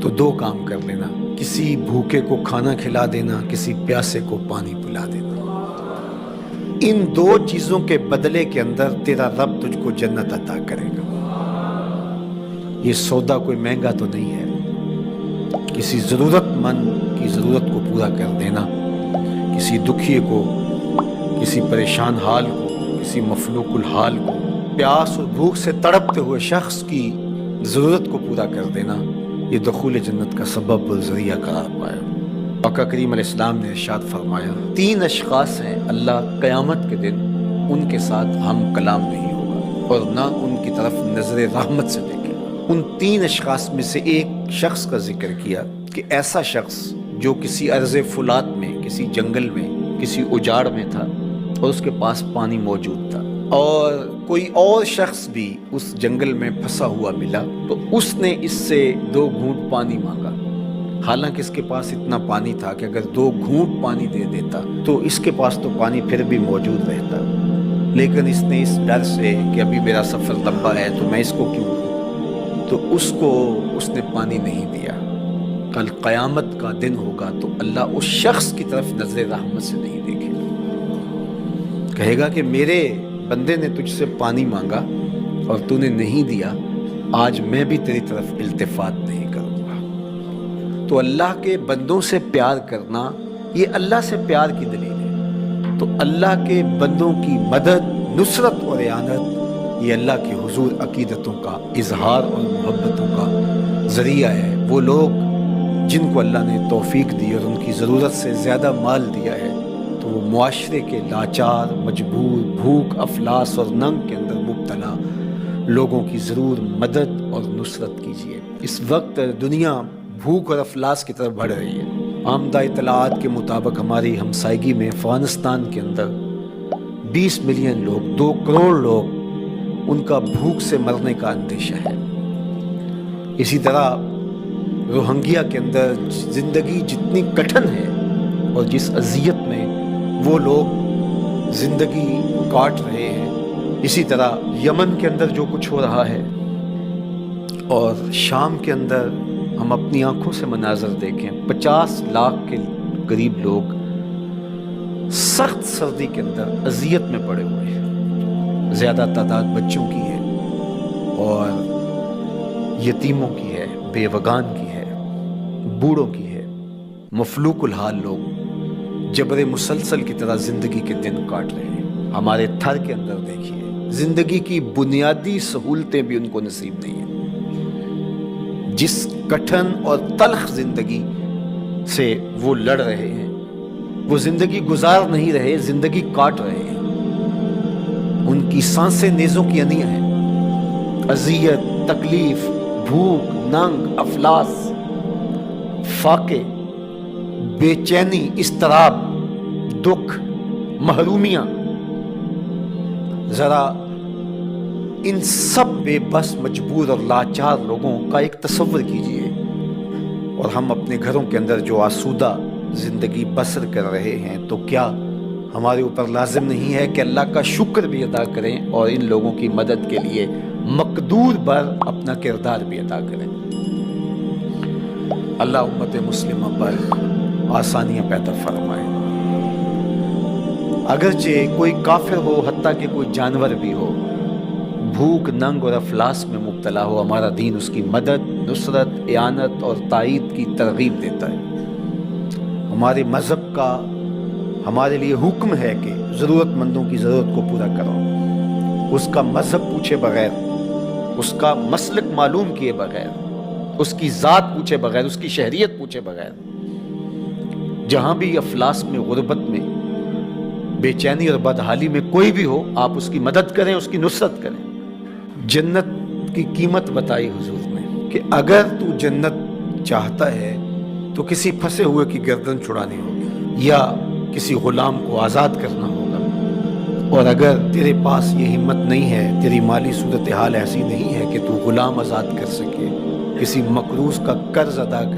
تو دو کام کر لینا، کسی بھوکے کو کھانا کھلا دینا، کسی پیاسے کو پانی پلا دینا۔ ان دو چیزوں کے بدلے کے اندر تیرا رب تجھ کو جنت عطا کرے گا۔ یہ سودا کوئی مہنگا تو نہیں ہے۔ کسی ضرورت مند کی ضرورت کو پورا کر دینا، کسی دکھیے کو، کسی پریشان حال کو، کسی مفلوق الحال کو، پیاس اور بھوک سے تڑپتے ہوئے شخص کی ضرورت کو پورا کر دینا، یہ دخول جنت کا سبب اور ذریعہ قرار پایا۔ آقا کریم علیہ السلام نے ارشاد فرمایا، 3 اشخاص ہیں اللہ قیامت کے دن ان کے ساتھ ہم کلام نہیں ہوگا اور نہ ان کی طرف نظر رحمت سے دیکھے گا۔ ان 3 اشخاص میں سے ایک شخص کا ذکر کیا کہ ایسا شخص جو کسی ارض فولاد میں، کسی جنگل میں، کسی اجاڑ میں تھا اور اس کے پاس پانی موجود تھا، اور کوئی اور شخص بھی اس جنگل میں پھنسا ہوا ملا تو اس نے اس سے 2 گھونٹ پانی مانگا، حالانکہ اس کے پاس اتنا پانی تھا کہ اگر 2 گھونٹ پانی دے دیتا تو اس کے پاس تو پانی پھر بھی موجود رہتا، لیکن اس نے اس ڈر سے کہ ابھی میرا سفر لمبا ہے تو میں اس کو کیوں دوں، تو اس نے پانی نہیں دیا۔ کل قیامت کا دن ہوگا تو اللہ اس شخص کی طرف نظر رحمت سے نہیں دیکھے گا، کہے گا کہ میرے بندے نے تجھ سے پانی مانگا اور تو نے نہیں دیا، آج میں بھی تیری طرف التفات نہیں کروں گا۔ تو اللہ کے بندوں سے پیار کرنا یہ اللہ سے پیار کی دلیل ہے۔ تو اللہ کے بندوں کی مدد، نصرت اور اعانت یہ اللہ کے حضور عقیدتوں کا اظہار اور محبتوں کا ذریعہ ہے۔ وہ لوگ جن کو اللہ نے توفیق دی اور ان کی ضرورت سے زیادہ مال دیا ہے تو وہ معاشرے کے لاچار، مجبور، بھوک، افلاس اور ننگ کے اندر مبتلا لوگوں کی ضرور مدد اور نصرت کیجیے۔ اس وقت دنیا بھوک اور افلاس کی طرف بڑھ رہی ہے۔ آمدہ اطلاعات کے مطابق ہماری ہمسائیگی میں افغانستان کے اندر 20 ملین لوگ، 2 کروڑ لوگ، ان کا بھوک سے مرنے کا اندیشہ ہے۔ اسی طرح روہنگیا کے اندر زندگی جتنی کٹھن ہے اور جس اذیت میں وہ لوگ زندگی کاٹ رہے ہیں، اسی طرح یمن کے اندر جو کچھ ہو رہا ہے اور شام کے اندر ہم اپنی آنکھوں سے مناظر دیکھیں، 50 لاکھ کے قریب لوگ سخت سردی کے اندر اذیت میں پڑے ہوئے ہیں۔ زیادہ تعداد بچوں کی ہے اور یتیموں کی ہے، بیوگان کی ہے، بوڑھوں کی ہے، مفلوق الحال لوگ جبر مسلسل کی طرح زندگی کے دن کاٹ رہے ہیں۔ ہمارے تھر کے اندر دیکھیے، زندگی کی بنیادی سہولتیں بھی ان کو نصیب نہیں ہیں۔ جس کٹھن اور تلخ زندگی سے وہ لڑ رہے ہیں، وہ زندگی گزار نہیں رہے، زندگی کاٹ رہے ہیں۔ ان کی سانسیں نیزوں کی انیاں ہیں۔ اذیت، تکلیف، بھوک، ننگ، افلاس، فاقے، بے چینی، اضطراب، دکھ، محرومیاں، ذرا ان سب بے بس، مجبور اور لاچار لوگوں کا ایک تصور کیجئے، اور ہم اپنے گھروں کے اندر جو آسودہ زندگی بسر کر رہے ہیں، تو کیا ہمارے اوپر لازم نہیں ہے کہ اللہ کا شکر بھی ادا کریں اور ان لوگوں کی مدد کے لیے مقدور بر اپنا کردار بھی ادا کریں؟ اللہ امت مسلمہ پر آسانیاں پیدا فرمائے۔ اگرچہ کوئی کافر ہو، حتیٰ کہ کوئی جانور بھی ہو، بھوک، ننگ اور افلاس میں مبتلا ہو، ہمارا دین اس کی مدد، نصرت، اعانت اور تائید کی ترغیب دیتا ہے۔ ہمارے مذہب کا ہمارے لیے حکم ہے کہ ضرورت مندوں کی ضرورت کو پورا کرو، اس کا مذہب پوچھے بغیر، اس کا مسلک معلوم کیے بغیر، اس کی ذات پوچھے بغیر، اس کی شہریت پوچھے بغیر۔ جہاں بھی افلاس میں، غربت میں، بے چینی اور بدحالی میں کوئی بھی ہو، آپ اس کی مدد کریں، اس کی نصرت کریں۔ جنت کی قیمت بتائی حضور نے کہ اگر تو جنت چاہتا ہے تو کسی پھنسے ہوئے کی گردن چھڑانی ہوگی یا کسی غلام کو آزاد کرنا ہوگا، اور اگر تیرے پاس یہ ہمت نہیں ہے، تیری مالی صورتحال ایسی نہیں ہے کہ تو غلام آزاد کر سکے، کسی مقروض کا قرض ادا